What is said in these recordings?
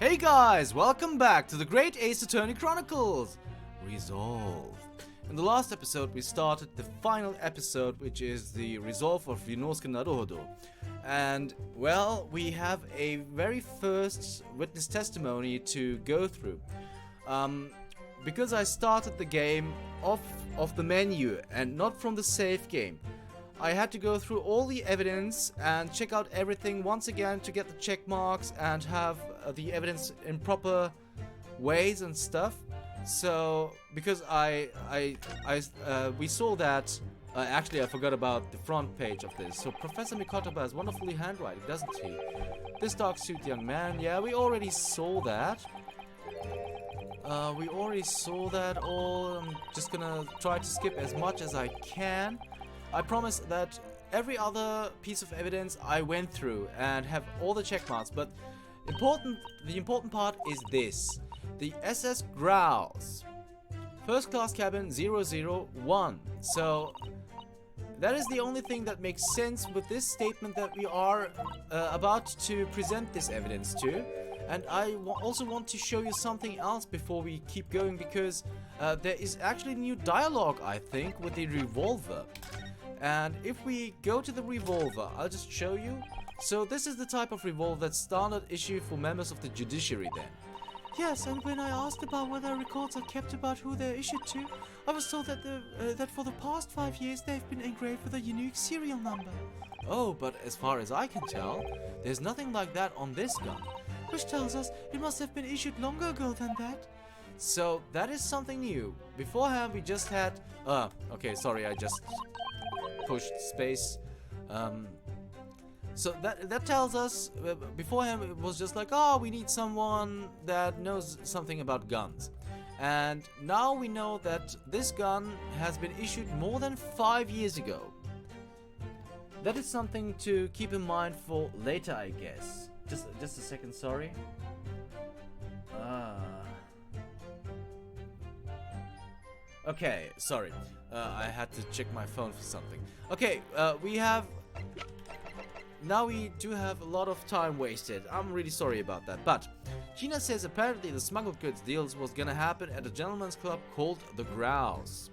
Hey guys, welcome back to the Great Ace Attorney Chronicles! Resolve. In the last episode we started the final episode, which is the resolve of Ryunosuke Naruhodo. And, well, we have a very first witness testimony to go through. Because I started the game off the menu and not from the save game, I had to go through all the evidence and check out everything once again to get the check marks and have the evidence in proper ways and stuff. So because we saw that. Actually, I forgot about the front page of this. So Professor Mikotaba has wonderfully handwriting, doesn't he? This dark suit young man. Yeah, we already saw that. All. I'm just gonna try to skip as much as I can. I promise that every other piece of evidence I went through and have all the check marks, but the important part is this. The SS Growls. First class cabin 001. So that is the only thing that makes sense with this statement that we are about to present this evidence to. And I also want to show you something else before we keep going, because there is actually new dialogue, I think, with the revolver. And if we go to the revolver, I'll just show you. So this is the type of revolver that's standard issue for members of the judiciary then. Yes, and when I asked about whether records are kept about who they're issued to, I was told that that for the past 5 years they've been engraved with a unique serial number. Oh, but as far as I can tell, there's nothing like that on this gun. Which tells us it must have been issued longer ago than that. So that is something new. Beforehand we just had... okay, sorry, I just pushed space. So that tells us, beforehand it was just like, oh, we need someone that knows something about guns. And now we know that this gun has been issued more than 5 years ago. That is something to keep in mind for later, I guess. Just a second, sorry. Okay, sorry. I had to check my phone for something. Okay, now we do have a lot of time wasted. I'm really sorry about that. But Gina says apparently the smuggled goods deals was gonna happen at a gentleman's club called the Grouse.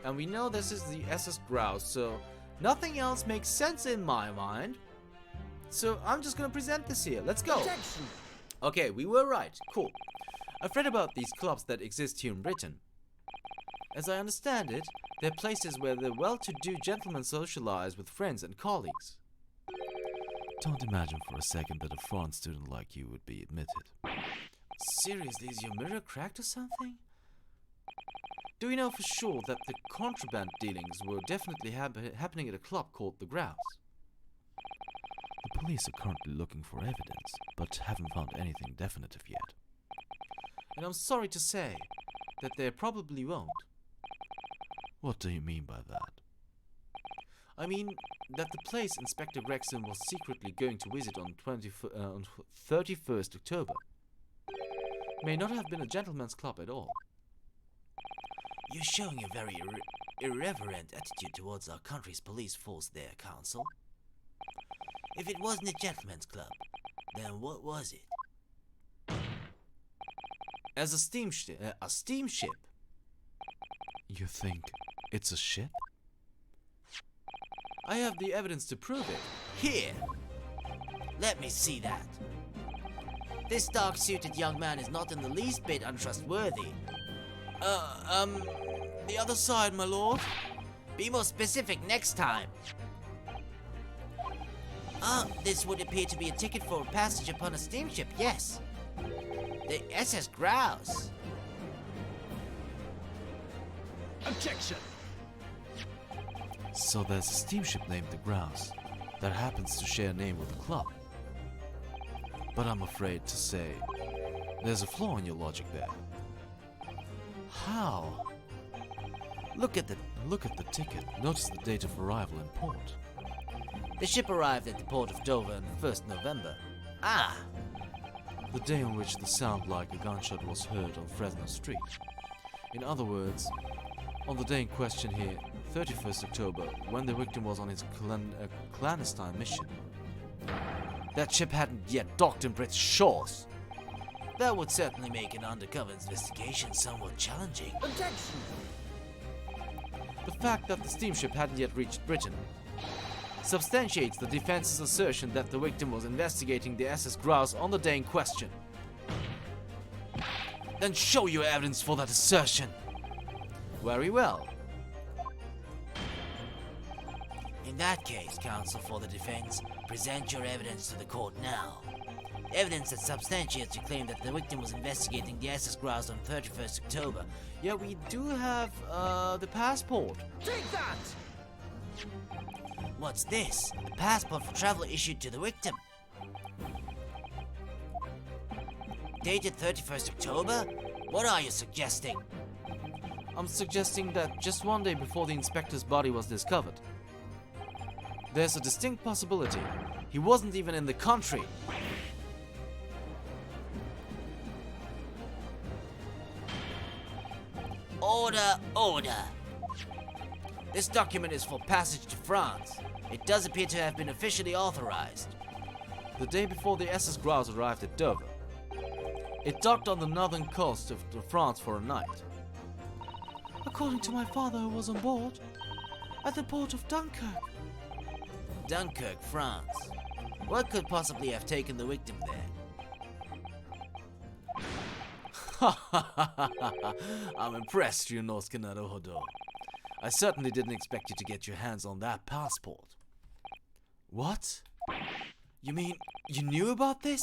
And we know this is the SS Grouse, so nothing else makes sense in my mind. So I'm just gonna present this here. Let's go. Objection. Okay, we were right. Cool. I've read about these clubs that exist here in Britain. As I understand it, they're places where the well-to-do gentlemen socialize with friends and colleagues. Don't imagine for a second that a foreign student like you would be admitted. Seriously, is your mirror cracked or something? Do we know for sure that the contraband dealings were definitely happening at a club called the Grouse? The police are currently looking for evidence, but haven't found anything definitive yet. And I'm sorry to say that they probably won't. What do you mean by that? I mean that the place Inspector Gregson was secretly going to visit on 31st October may not have been a gentleman's club at all. You're showing a very irreverent attitude towards our country's police force there, Counsel. If it wasn't a gentleman's club, then what was it? As a steamship. You think it's a ship? I have the evidence to prove it. Here! Let me see that. This dark-suited young man is not in the least bit untrustworthy. The other side, my lord. Be more specific next time. This would appear to be a ticket for a passage upon a steamship, yes. The SS Grouse. Objection! So there's a steamship named the Grouse that happens to share a name with the club. But I'm afraid to say there's a flaw in your logic there. How? Look at the ticket. Notice the date of arrival in port. The ship arrived at the port of Dover on 1st November. Ah! The day on which the sound like a gunshot was heard on Fresno Street. In other words, on the day in question here, 31st October, when the victim was on his clandestine mission. That ship hadn't yet docked in British shores. That would certainly make an undercover investigation somewhat challenging. Objection! The fact that the steamship hadn't yet reached Britain substantiates the defense's assertion that the victim was investigating the SS Grouse on the day in question. Then show your evidence for that assertion. Very well. In that case, counsel for the defense, present your evidence to the court now. Evidence that substantiates your claim that the victim was investigating the SS Grouse on 31st October. Yeah, we do have the passport. Take that! What's this? A passport for travel issued to the victim. Dated 31st October? What are you suggesting? I'm suggesting that just one day before the inspector's body was discovered, there's a distinct possibility he wasn't even in the country. Order, order. This document is for passage to France. It does appear to have been officially authorized. The day before the SS Grouse arrived at Dover, it docked on the northern coast of France for a night. According to my father, who was on board at the port of Dunkirk. Dunkirk, France. What could possibly have taken the victim there? I'm impressed, Ryunosuke Naruhodo. I certainly didn't expect you to get your hands on that passport. What? You mean you knew about this?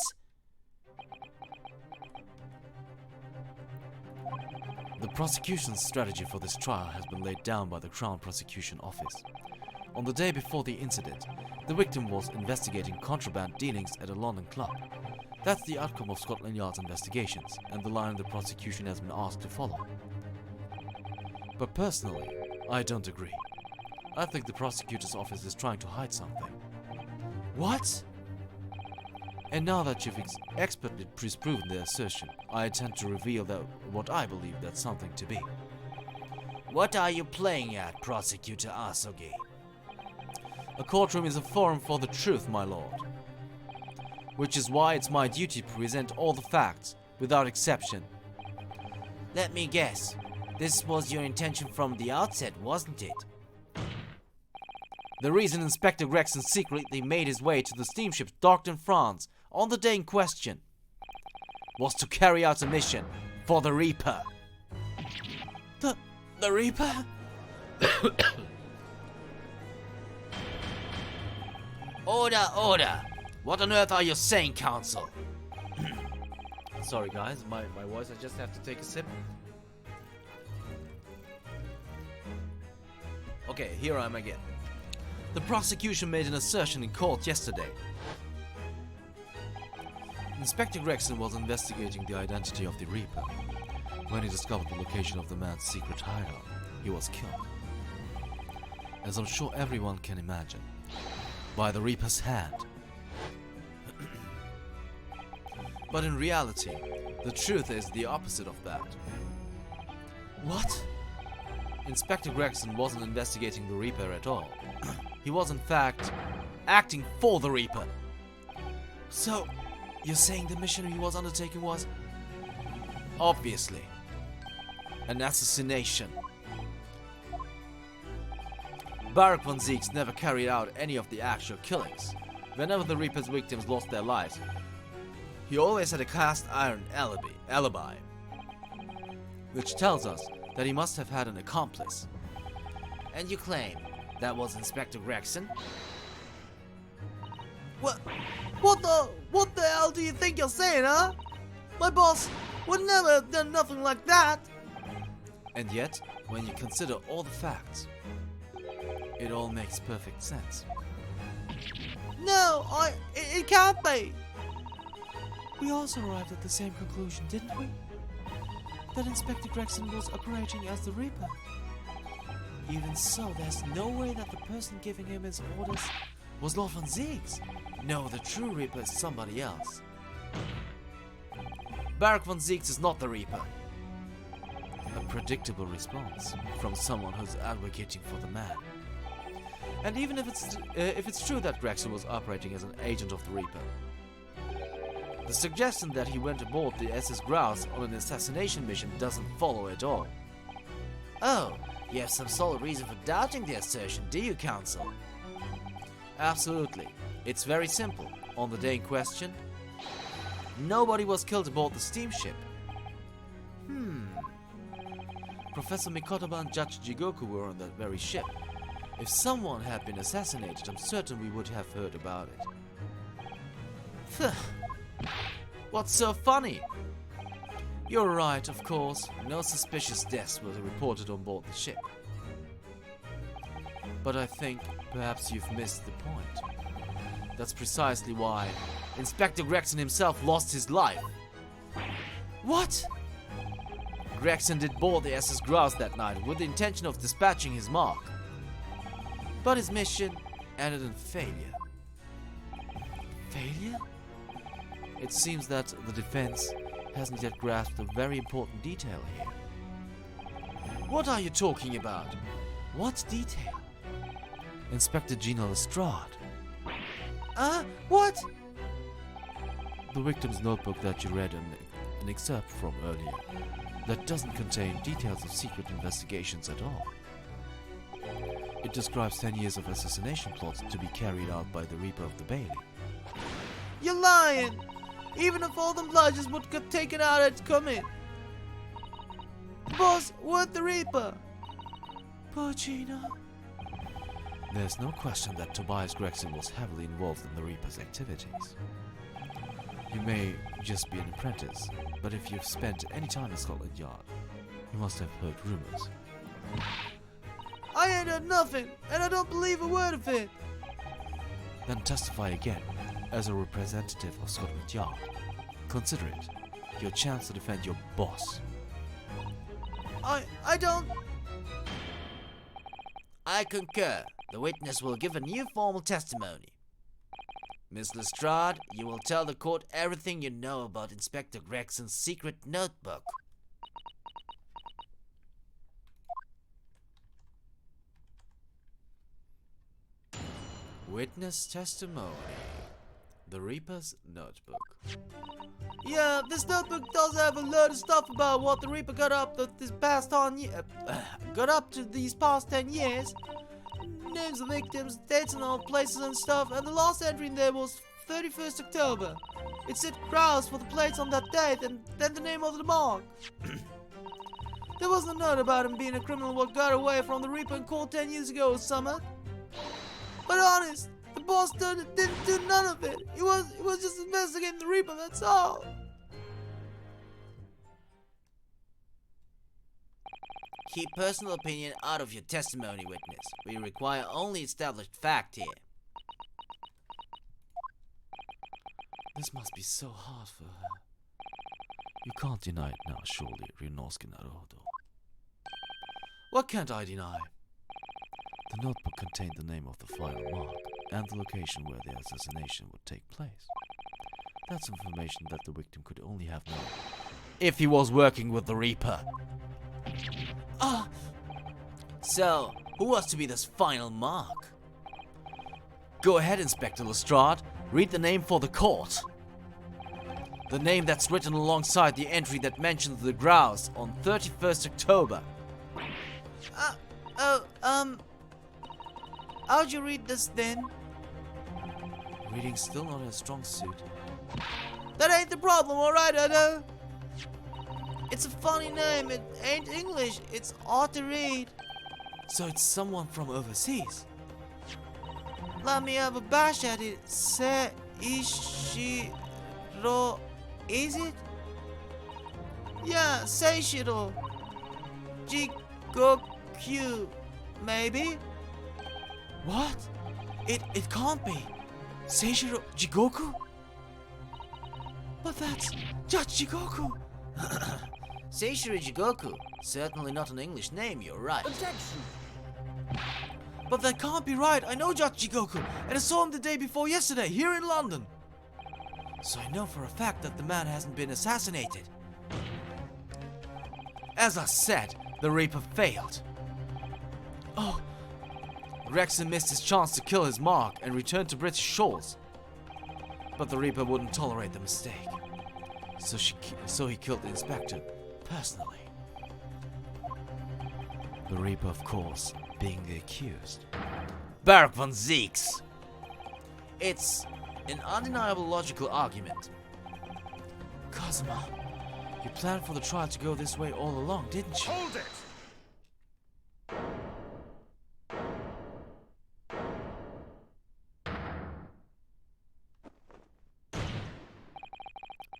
The prosecution's strategy for this trial has been laid down by the Crown Prosecution Office. On the day before the incident, the victim was investigating contraband dealings at a London club. That's the outcome of Scotland Yard's investigations, and the line the prosecution has been asked to follow. But personally, I don't agree. I think the prosecutor's office is trying to hide something. What? And now that you've expertly disproven their assertion, I intend to reveal what I believe that something to be. What are you playing at, Prosecutor Asogi? A courtroom is a forum for the truth, my lord. Which is why it's my duty to present all the facts, without exception. Let me guess. This was your intention from the outset, wasn't it? The reason Inspector Gregson secretly made his way to the steamship docked in France on the day in question was to carry out a mission for the Reaper. The Reaper? Order, order! What on earth are you saying, counsel? Sorry guys, my voice, I just have to take a sip. Okay, here I am again. The prosecution made an assertion in court yesterday. Inspector Gregson was investigating the identity of the Reaper. When he discovered the location of the man's secret hideout, he was killed. As I'm sure everyone can imagine, by the Reaper's hand. But in reality, the truth is the opposite of that. What? Inspector Gregson wasn't investigating the Reaper at all. He was in fact acting for the Reaper. So, you're saying the mission he was undertaking was, obviously, an assassination. Barak von Zieks never carried out any of the actual killings. Whenever the Reaper's victims lost their lives, he always had a cast iron alibi, which tells us that he must have had an accomplice. And you claim that was Inspector Gregson? What the hell do you think you're saying, huh? My boss would never have done nothing like that. And yet, when you consider all the facts, it all makes perfect sense. No, it can't be. We also arrived at the same conclusion, didn't we? That Inspector Gregson was operating as the Reaper. Even so, there's no way that the person giving him his orders was Lord von Zieks. No, the true Reaper is somebody else. Barak von Zieks is not the Reaper. A predictable response from someone who's advocating for the man. And even if it's true that Gregson was operating as an agent of the Reaper, The suggestion that he went aboard the SS Grouse on an assassination mission doesn't follow at all. Oh, you have some solid reason for doubting the assertion, do you, Counsel? Absolutely. It's very simple. On the day in question, nobody was killed aboard the steamship. Professor Mikotoba and Judge Jigoku were on that very ship. If someone had been assassinated, I'm certain we would have heard about it. What's so funny? You're right, of course. No suspicious deaths were reported on board the ship. But I think perhaps you've missed the point. That's precisely why Inspector Gregson himself lost his life. What? Gregson did board the SS Grouse that night with the intention of dispatching his mark. But his mission ended in failure. Failure? It seems that the defense hasn't yet grasped a very important detail here. What are you talking about? What detail? Inspector Gina Lestrade. What? The victim's notebook that you read an excerpt from earlier. That doesn't contain details of secret investigations at all. It describes 10 years of assassination plots to be carried out by the Reaper of the Bailey. You're lying! Even if all them bludgers would get taken out at commit. Boss, what the Reaper? Poor Gina. There's no question that Tobias Gregson was heavily involved in the Reaper's activities. You may just be an apprentice, but if you've spent any time in Scotland Yard, you must have heard rumors. I ain't heard nothing, and I don't believe a word of it. Then testify again, as a representative of Scotland Yard. Consider it your chance to defend your boss. I don't... I concur. The witness will give a new formal testimony. Miss Lestrade, you will tell the court everything you know about Inspector Gregson's secret notebook. Witness testimony. The Reaper's notebook. Yeah, this notebook does have a lot of stuff about what the Reaper got up to these past 10 years. Names of victims, dates and all places and stuff, and the last entry in there was 31st October. It said Grouse for the plates on that date, and then the name of the mark. There wasn't a note about him being a criminal what got away from the Reaper in court 10 years ago or something. But honest, the boss didn't do none of it. He was just investigating the Reaper, that's all. Keep personal opinion out of your testimony, witness. We require only established fact here. This must be so hard for her. You can't deny it now, surely, Ryunosuke Naruhodo. What can't I deny? The notebook contained the name of the final mark and the location where the assassination would take place. That's information that the victim could only have known if he was working with the Reaper. So, who was to be this final mark? Go ahead, Inspector Lestrade. Read the name for the court. The name that's written alongside the entry that mentions the Grouse on 31st October. How'd you read this then? Reading's still not a strong suit. That ain't the problem, alright, Odo? It's a funny name, it ain't English, it's hard to read. So it's someone from overseas. Let me have a bash at it. Seishiro, is it? Yeah, Seishiro. Jigoku, maybe? What? It can't be. Seishiro Jigoku? But that's Judge Jigoku. Seishiro Jigoku. Certainly not an English name, you're right. Objection! But that can't be right. I know Judge Jigoku, and I saw him the day before yesterday, here in London. So I know for a fact that the man hasn't been assassinated. As I said, the Reaper failed. Oh, Gregson missed his chance to kill his mark and return to British shores. But the Reaper wouldn't tolerate the mistake. So he killed the inspector, personally. The Reaper, of course, being the accused. Barak von Zeeks! It's an undeniable logical argument. Kazuma, you planned for the trial to go this way all along, didn't you? Hold it!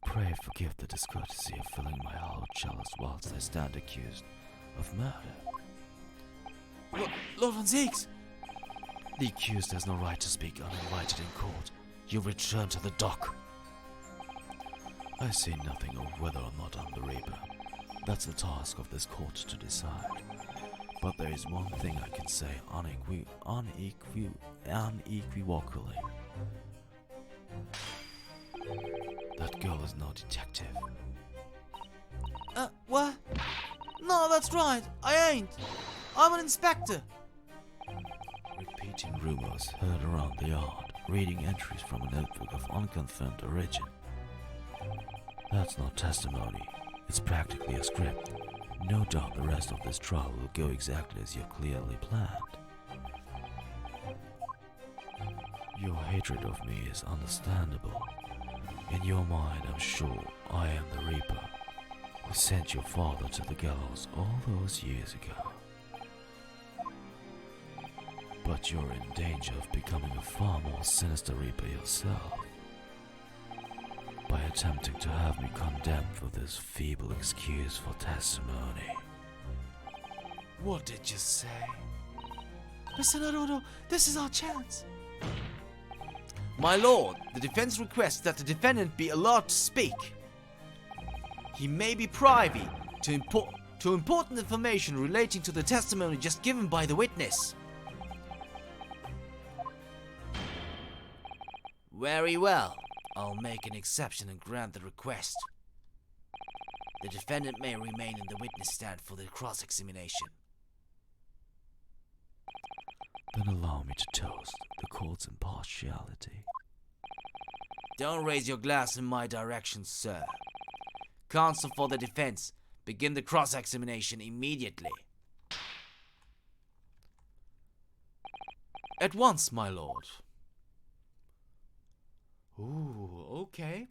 Pray forgive the discourtesy of filling my hollow chalice whilst I stand accused of murder. Lord von Zeeks! The accused has no right to speak uninvited in court. You return to the dock. I say nothing of whether or not I'm the Reaper. That's the task of this court to decide. But there is one thing I can say unequivocally. That girl is no detective. What? No, that's right. I ain't. I'm an inspector. Repeating rumors heard around the yard, reading entries from a notebook of unconfirmed origin. That's not testimony. It's practically a script. No doubt the rest of this trial will go exactly as you clearly planned. Your hatred of me is understandable. In your mind, I'm sure I am the Reaper who sent your father to the gallows all those years ago. But you're in danger of becoming a far more sinister Reaper yourself by attempting to have me condemned for this feeble excuse for testimony. What did you say? Mr. Naruhodo, this is our chance. My lord, the defense requests that the defendant be allowed to speak. He may be privy to important information relating to the testimony just given by the witness. Very well. I'll make an exception and grant the request. The defendant may remain in the witness stand for the cross-examination. Then allow me to toast the court's impartiality. Don't raise your glass in my direction, sir. Counsel for the defense, begin the cross-examination immediately. At once, my lord. Ooh, okay.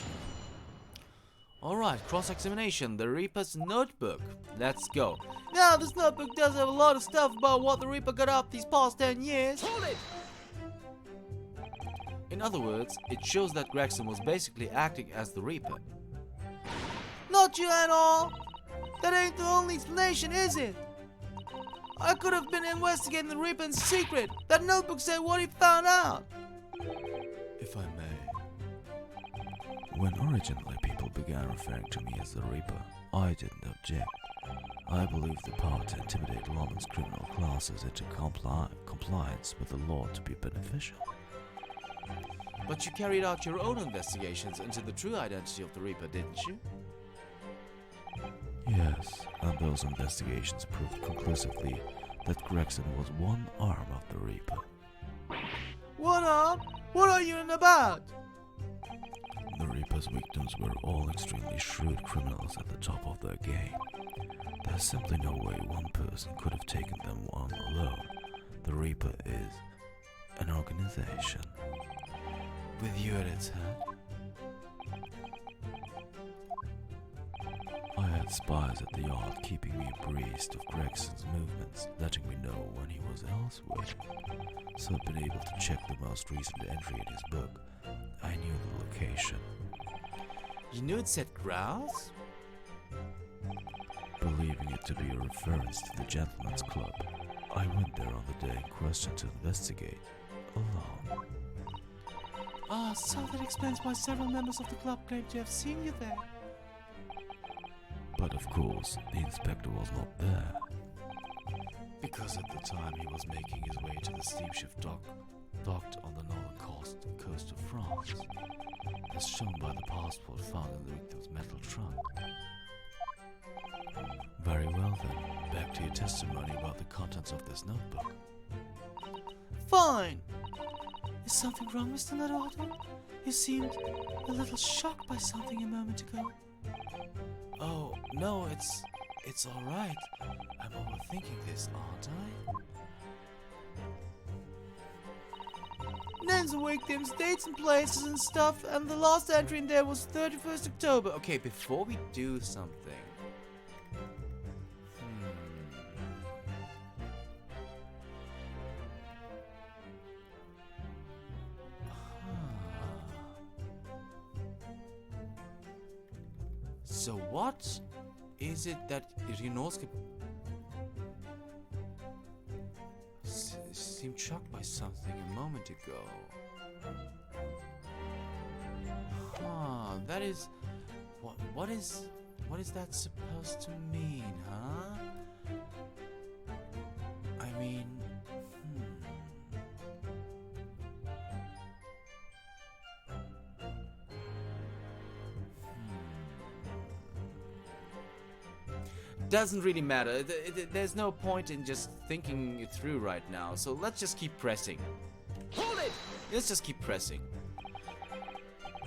Alright, cross-examination, the Reaper's notebook. Let's go. Now, this notebook does have a lot of stuff about what the Reaper got up these past 10 years. Hold it! In other words, it shows that Gregson was basically acting as the Reaper. Not you at all! That ain't the only explanation, is it? I could have been investigating the Reaper in secret. That notebook said what he found out. If I may. When originally people began referring to me as the Reaper, I didn't object. I believed the power to intimidate London's criminal classes into compliance with the law to be beneficial. But you carried out your own investigations into the true identity of the Reaper, didn't you? Yes, and those investigations proved conclusively that Gregson was one arm of the Reaper. One arm? What are you in about? The Reaper's victims were all extremely shrewd criminals at the top of their game. There's simply no way one person could have taken them on alone. The Reaper is an organization with you at its head. I had spies at the yard keeping me abreast of Gregson's movements, letting me know when he was elsewhere. So I've been able to check the most recent entry in his book. I knew the location. You knew it said grouse? Believing it to be a reference to the Gentleman's Club, I went there on the day in question to investigate, alone. Ah, so that explains why several members of the club claim to have seen you there. But of course, the inspector was not there. Because at the time he was making his way to the steamship docked on the northern coast of France, as shown by the passport found in the victim's metal trunk. Very well then, back to your testimony about the contents of this notebook. Fine! Is something wrong, Mr. Naruhodo? You seemed a little shocked by something a moment ago. No, it's alright. I'm overthinking this, aren't I? Names of victims, dates and places and stuff, and the last entry in there was 31st October. Okay, before we do something. So what is it that Ryunosuke seemed shocked by something a moment ago? That is what is that supposed to mean, huh? I mean, Doesn't really matter. There's no point in just thinking it through right now, so let's just keep pressing. Hold it! Let's just keep pressing.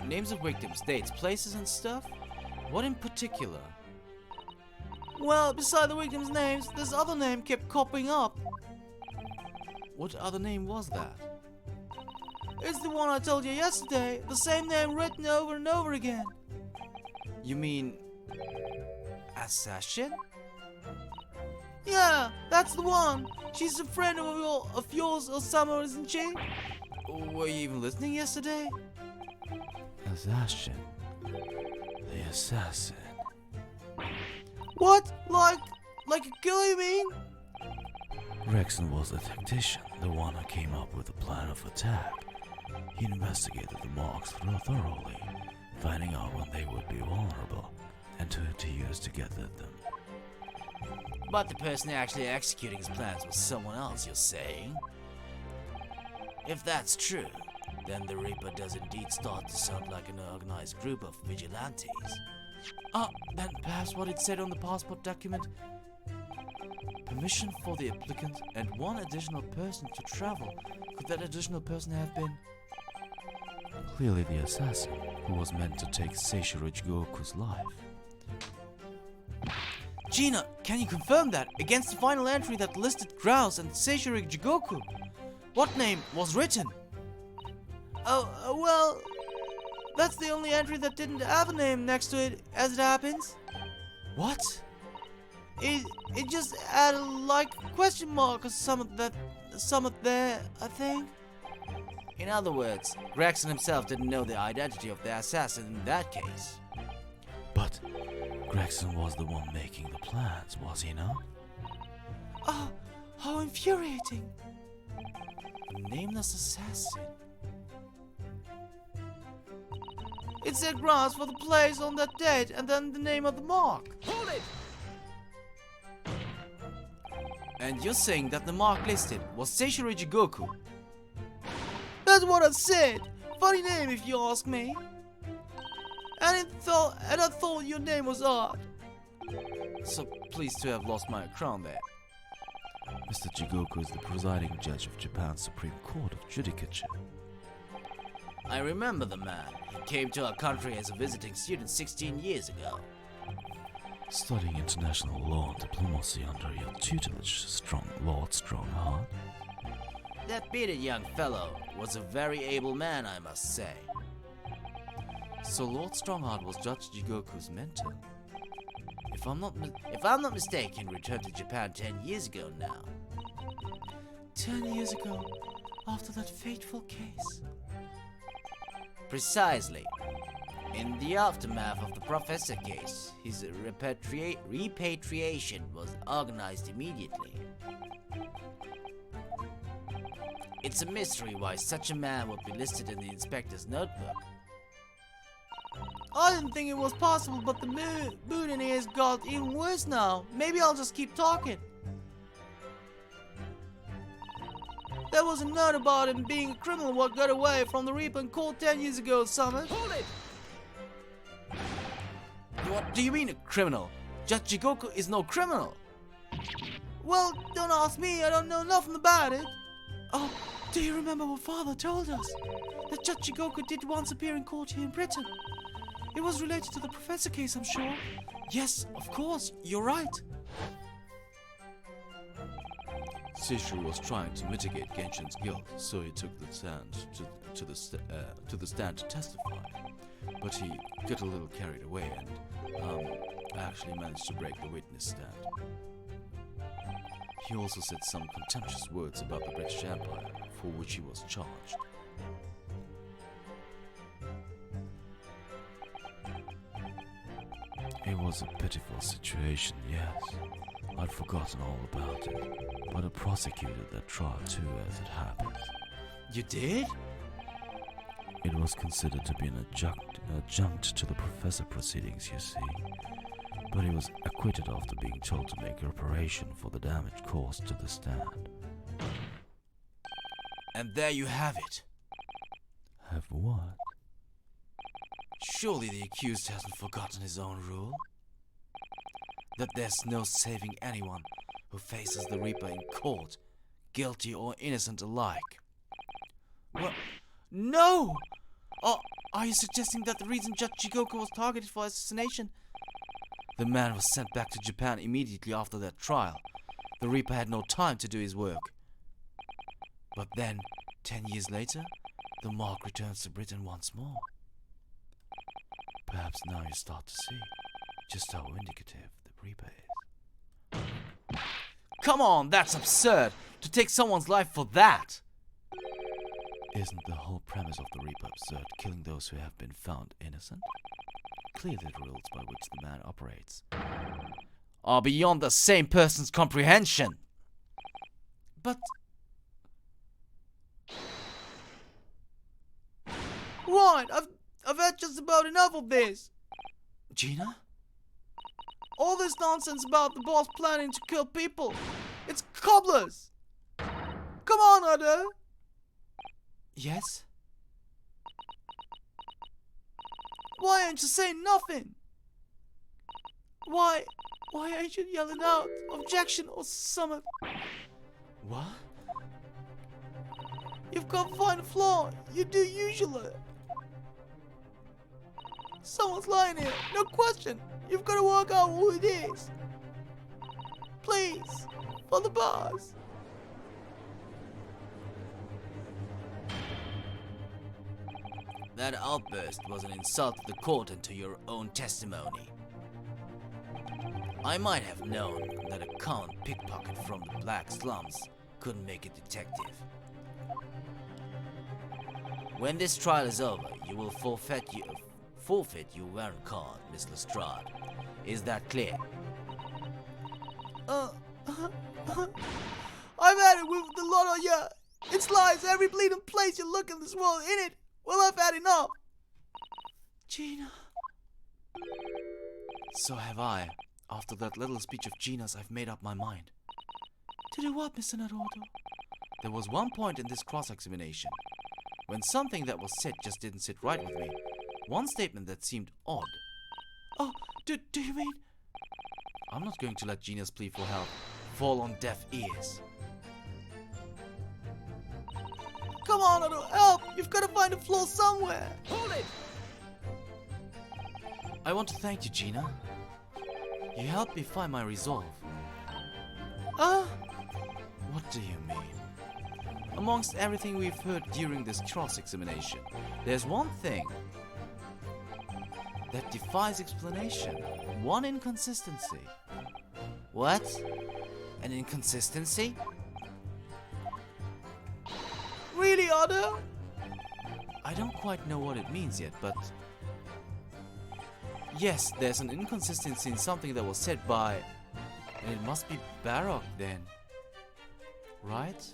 Names of victims, dates, places and stuff? What in particular? Well, beside the victims' names, this other name kept popping up. What other name was that? It's the one I told you yesterday. The same name written over and over again. You mean... Assassin? Yeah, that's the one. She's a friend of yours or summer, isn't she? Were you even listening yesterday? Assassin. The assassin. What? Like a killer, you mean? Gregson was the tactician, the one who came up with the plan of attack. He investigated the marks thoroughly, finding out when they would be vulnerable, and to use to get at them. But the person actually executing his plans was someone else, you're saying? If that's true, then the Reaper does indeed start to sound like an organized group of vigilantes. Then perhaps what it said on the passport document. Permission for the applicant and one additional person to travel. Could that additional person have been... Clearly the assassin, who was meant to take Seishiro Jigoku's life. Gina, can you confirm that? Against the final entry that listed Grouse and Seishiro Jigoku, what name was written? Well, that's the only entry that didn't have a name next to it, as it happens. What? It just had a question mark or something there, I think. In other words, Gregson himself didn't know the identity of the assassin in that case. But Gregson was the one making the plans, was he not? Oh, how infuriating. A nameless assassin. It said grass for the place on that date and then the name of the mark. Hold it! And you're saying that the mark listed was Seishiro Jigoku? That's what I said. Funny name if you ask me. And I thought your name was odd. So pleased to have lost my crown there. Mr. Jigoku is the presiding judge of Japan's Supreme Court of Judicature. I remember the man. He came to our country as a visiting student 16 years ago. Studying international law and diplomacy under your tutelage, Lord Strongheart. That bearded young fellow was a very able man, I must say. So Lord Strongheart was Judge Jigoku's mentor. If I'm not mistaken, returned to Japan 10 years ago now. 10 years ago, after that fateful case. Precisely. In the aftermath of the Professor case, his repatriation was organized immediately. It's a mystery why such a man would be listed in the inspector's notebook. I didn't think it was possible, but the mood in ears got even worse now. Maybe I'll just keep talking. There was a note about him being a criminal what got away from the Reaper in court 10 years ago, Summers. Hold it! What do you mean a criminal? Judge Jigoku is no criminal. Well, don't ask me, I don't know nothing about it. Oh, do you remember what Father told us? That Judge Jigoku did once appear in court here in Britain. It was related to the professor case, I'm sure. Yes, of course, you're right. Sishu was trying to mitigate Genshin's guilt, so he took the stand to the stand to testify. But he got a little carried away and actually managed to break the witness stand. He also said some contemptuous words about the British Empire, for which he was charged. It was a pitiful situation, yes. I'd forgotten all about it, but I prosecuted that trial too as it happened. You did? It was considered to be an adjunct to the professor proceedings, you see. But he was acquitted after being told to make reparation for the damage caused to the stand. And there you have it. Have what? Surely the accused hasn't forgotten his own rule? That there's no saving anyone who faces the Reaper in court, guilty or innocent alike. What? No! Are you suggesting that the reason Judge Jigoku was targeted for assassination? The man was sent back to Japan immediately after that trial. The Reaper had no time to do his work. But then, 10 years later, the mark returns to Britain once more. Perhaps now you start to see just how indicative the Reaper is. Come on, that's absurd! To take someone's life for that! Isn't the whole premise of the Reaper absurd, killing those who have been found innocent? Clearly the rules by which the man operates are beyond the same person's comprehension. But... Right, I've had just about enough of this. Gina? All this nonsense about the boss planning to kill people. It's cobblers. Come on, Oda. Yes? Why aren't you saying nothing? Why aren't you yelling out objection or something? What? You've got to find a flaw. You do usually. Someone's lying here. No question. You've got to work out who it is. Please. For the boss. That outburst was an insult to the court and to your own testimony. I might have known that a common pickpocket from the black slums couldn't make a detective. When this trial is over, you will forfeit your warrant card, Miss Lestrade. Is that clear? I've had it with the lot of you. It's lies every bleeding place you look in this world, innit? Well, I've had enough. Gina. So have I. After that little speech of Gina's, I've made up my mind. To do what, Mr. Naruhodo? There was one point in this cross-examination when something that was said just didn't sit right with me. One statement that seemed odd. Oh, do you mean? I'm not going to let Gina's plea for help fall on deaf ears. Come on, Naruhodo, help! You've got to find a flaw somewhere. Hold it! I want to thank you, Gina. You helped me find my resolve. What do you mean? Amongst everything we've heard during this cross-examination, there's one thing that defies explanation. One inconsistency. What? An inconsistency? Really, Oda? I don't quite know what it means yet, but... Yes, there's an inconsistency in something that was said by... And it must be Baroque then. Right?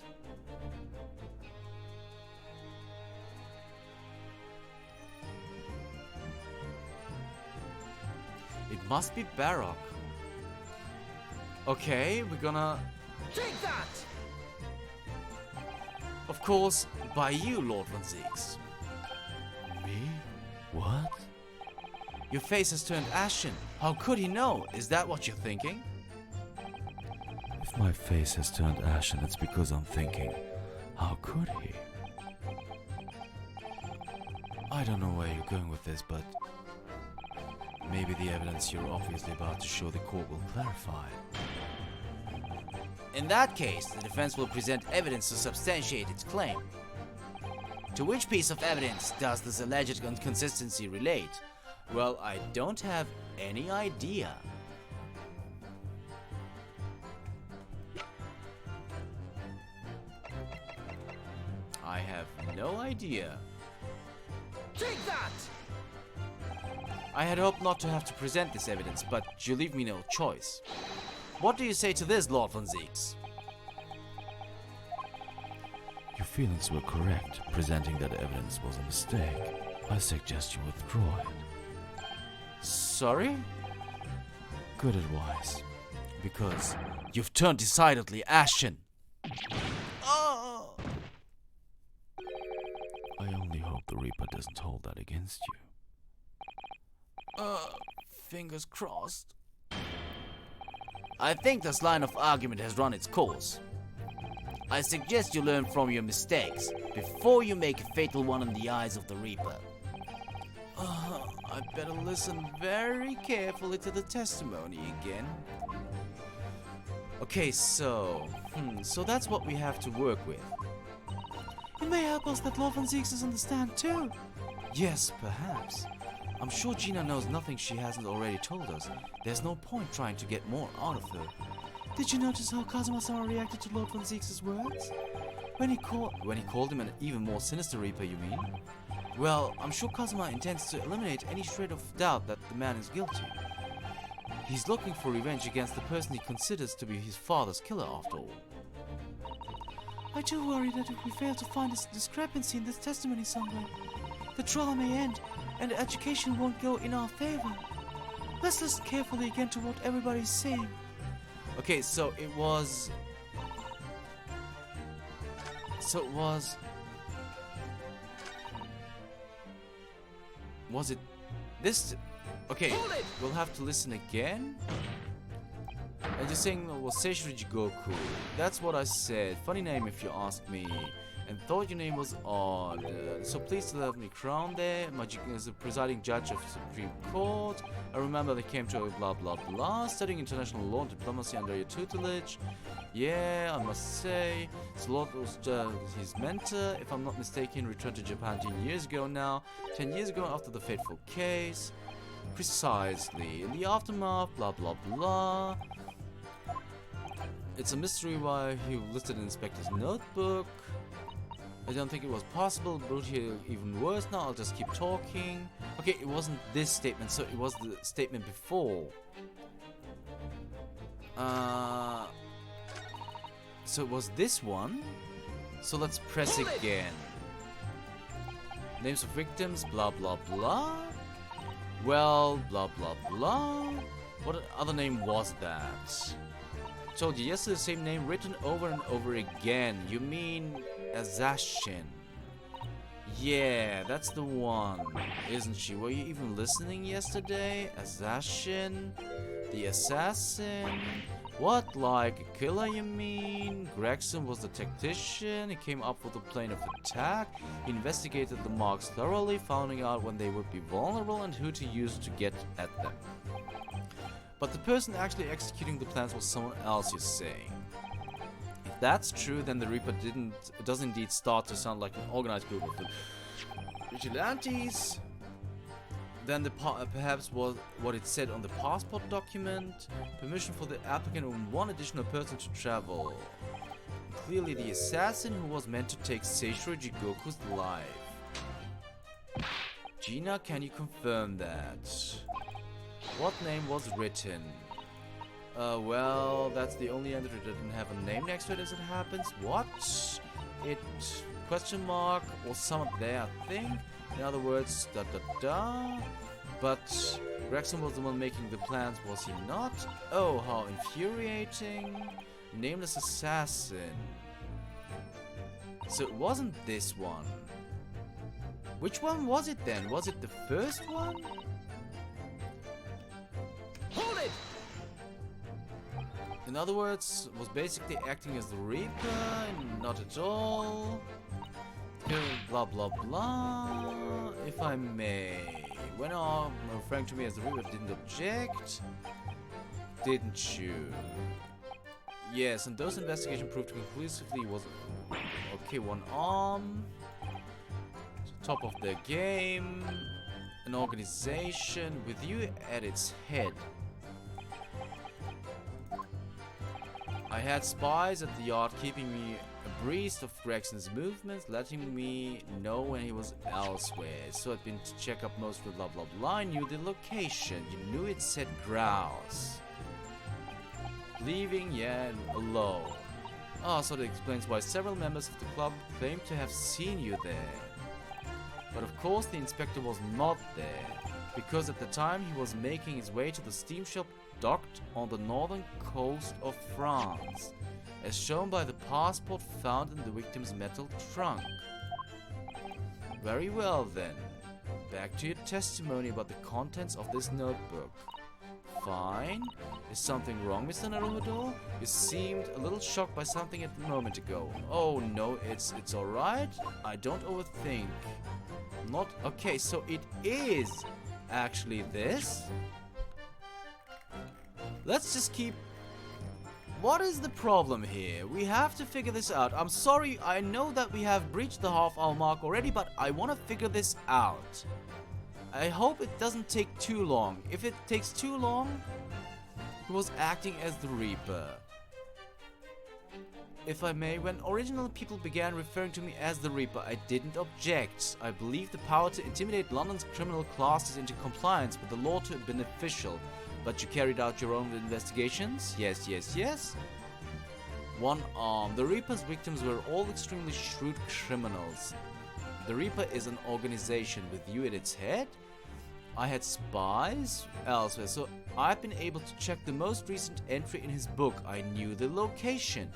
It must be Baroque. Okay, we're gonna... Take that! Of course, by you, Lord Von Zieks. Me? What? Your face has turned ashen. How could he know? Is that what you're thinking? If my face has turned ashen, it's because I'm thinking, how could he? I don't know where you're going with this, but Maybe the evidence you're obviously about to show the court will clarify. In that case, the defense will present evidence to substantiate its claim. To which piece of evidence does this alleged inconsistency relate? Well, I don't have any idea. I have no idea. Take that! I had hoped not to have to present this evidence, but you leave me no choice. What do you say to this, Lord von Zieks? Your feelings were correct. Presenting that evidence was a mistake. I suggest you withdraw it. Sorry? Good advice. Because you've turned decidedly ashen. Oh! I only hope the Reaper doesn't hold that against you. Fingers crossed. I think this line of argument has run its course. I suggest you learn from your mistakes before you make a fatal one in the eyes of the Reaper. I better listen very carefully to the testimony again. Okay, so that's what we have to work with. It may help us that Lord von Zieks is on the stand too. Yes, perhaps. I'm sure Gina knows nothing she hasn't already told us. There's no point trying to get more out of her. Did you notice how Kazuma-sama reacted to Lord von Zieks' words? When he called him an even more sinister Reaper, you mean? Well, I'm sure Kazuma intends to eliminate any shred of doubt that the man is guilty. He's looking for revenge against the person he considers to be his father's killer, after all. I do worry that if we fail to find this discrepancy in this testimony somewhere, the trial may end and the education won't go in our favor. Let's listen carefully again to what everybody's saying. Okay, so it was it this? Okay, we'll have to listen again. And you're saying it was Seishiro Jigoku. That's what I said. Funny name if you ask me. And thought your name was odd. So please still have me crowned there. As the presiding judge of Supreme Court. I remember they came to a blah blah blah. Studying international law and diplomacy under your tutelage. Yeah, I must say. So Lord was his mentor. If I'm not mistaken, returned to Japan 10 years ago now. 10 years ago after the fateful case. Precisely. In the aftermath, blah blah blah. It's a mystery why he listed in Inspector's notebook. I don't think it was possible, but here even worse now, I'll just keep talking. Okay, it wasn't this statement, so it was the statement before. So it was this one. So let's press again. Names of victims, blah blah blah. Well, blah blah blah. What other name was that? Told you yesterday, the same name written over and over again. You mean Azashin? Yeah, that's the one, isn't she? Were you even listening yesterday? Azashin, the assassin. What, like a killer you mean? Gregson was the tactician. He came up with a plan of attack. He investigated the marks thoroughly, finding out when they would be vulnerable and who to use to get at them. But the person actually executing the plans was someone else, you're saying. If that's true, then the Reaper does indeed start to sound like an organized group of the vigilantes. Then perhaps was what it said on the passport document. Permission for the applicant and one additional person to travel. Clearly the assassin who was meant to take Seishiro Jigoku's life. Gina, can you confirm that? What name was written? Well, that's the only entry that didn't have a name next to it as it happens. What? It, question mark, or sum up there, I think. In other words, da da da. But Gregson was the one making the plans, was he not? Oh, how infuriating. Nameless assassin. So it wasn't this one. Which one was it then? Was it the first one? Hold it! In other words, was basically acting as the Reaper, not at all. Blah blah blah. If I may. when referring to me as the Reaper didn't object. Didn't you? Yes, and those investigation proved conclusively was okay. One arm, top of the game, an organization with you at its head. I had spies at the yard keeping me abreast of Gregson's movements, letting me know when he was elsewhere. So I'd been to check up most of blah blah blah. I knew the location. You knew it said grouse. Leaving, yeah, alone. Ah, so that explains why several members of the club claimed to have seen you there. But of course the inspector was not there, because at the time he was making his way to the steam shop docked on the northern coast of France, as shown by the passport found in the victim's metal trunk. Very well then. Back to your testimony about the contents of this notebook. Fine. Is something wrong, Mr. Naruhodo? You seemed a little shocked by something a moment ago. Oh no, it's alright. I don't overthink. Not okay, so it is actually this. Let's just keep... What is the problem here? We have to figure this out. I'm sorry, I know that we have breached the half-hour mark already, but I want to figure this out. I hope it doesn't take too long. If it takes too long, he was acting as the Reaper. If I may, when original people began referring to me as the Reaper, I didn't object. I believe the power to intimidate London's criminal classes into compliance with the law to be beneficial. But you carried out your own investigations? Yes, yes, yes. One arm. The Reaper's victims were all extremely shrewd criminals. The Reaper is an organization with you at its head. I had spies elsewhere, so I've been able to check the most recent entry in his book. I knew the location.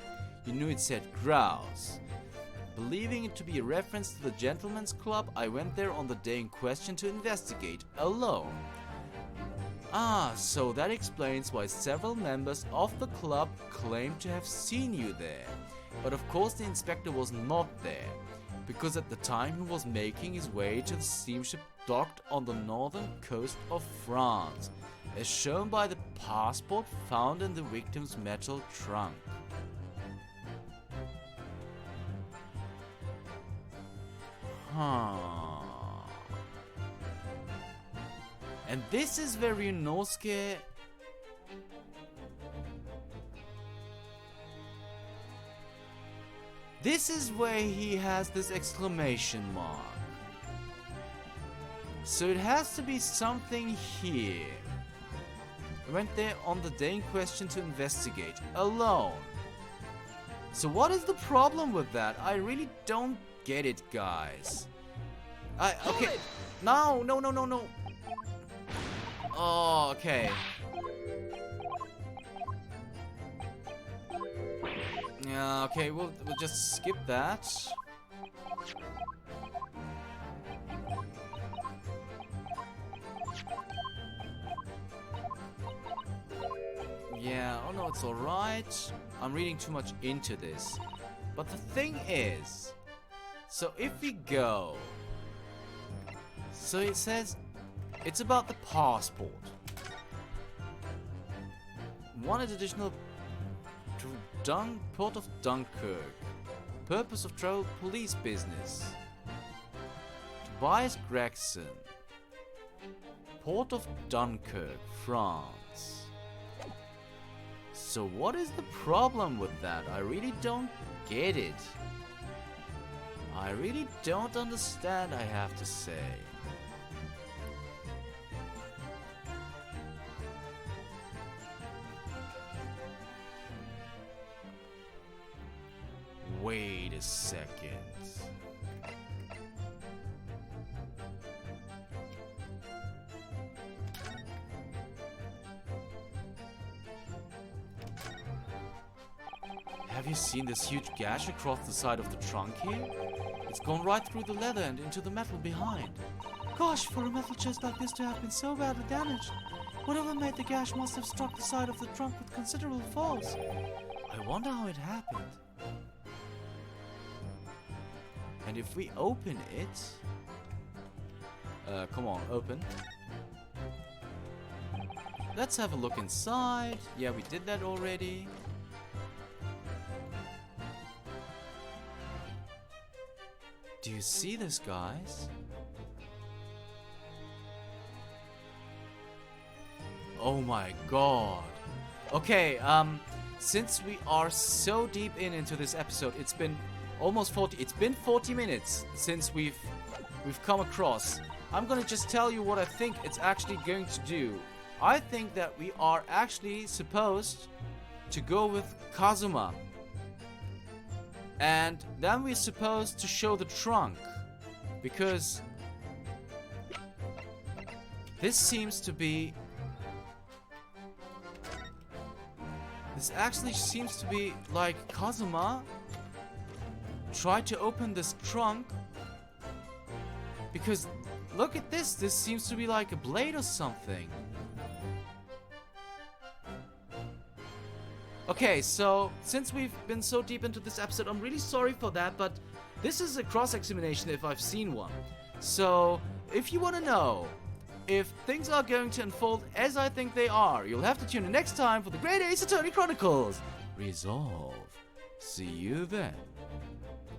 You knew it said grouse. Believing it to be a reference to the Gentleman's Club, I went there on the day in question to investigate, alone. Ah, so that explains why several members of the club claimed to have seen you there. But of course the inspector was not there, because at the time he was making his way to the steamship docked on the northern coast of France, as shown by the passport found in the victim's metal trunk. And this is where Ryunosuke... This is where he has this exclamation mark. So it has to be something here. I went there on the day in question to investigate, alone. So what is the problem with that? I really don't get it, guys. Okay. No. Oh, okay. Yeah, okay, we'll just skip that. Yeah, oh no, it's alright. I'm reading too much into this. But the thing is, so if we go, so it says it's about the passport. Wanted additional to Port of Dunkirk. Purpose of travel police business. Tobias Gregson. Port of Dunkirk, France. So what is the problem with that? I really don't get it. I really don't understand, I have to say. Wait a second. Have you seen this huge gash across the side of the trunk here? It's gone right through the leather and into the metal behind. Gosh, for a metal chest like this to have been so badly damaged, whatever made the gash must have struck the side of the trunk with considerable force. I wonder how it happened. And if we open it... come on, open. let's have a look inside. Yeah, we did that already. Do you see this, guys? Oh my god. Okay, since we are so deep into this episode, it's been almost 40 minutes since we've come across. I'm gonna just tell you what I think it's actually going to do. I think that we are actually supposed to go with Kazuma. And then we're supposed to show the trunk. Because this seems to be... This actually seems to be like Kazuma tried to open this trunk. Because look at this. This seems to be like a blade or something. Okay, so since we've been so deep into this episode, I'm really sorry for that, but this is a cross-examination if I've seen one. So, if you want to know if things are going to unfold as I think they are, you'll have to tune in next time for the Great Ace Attorney Chronicles. Resolve. See you then.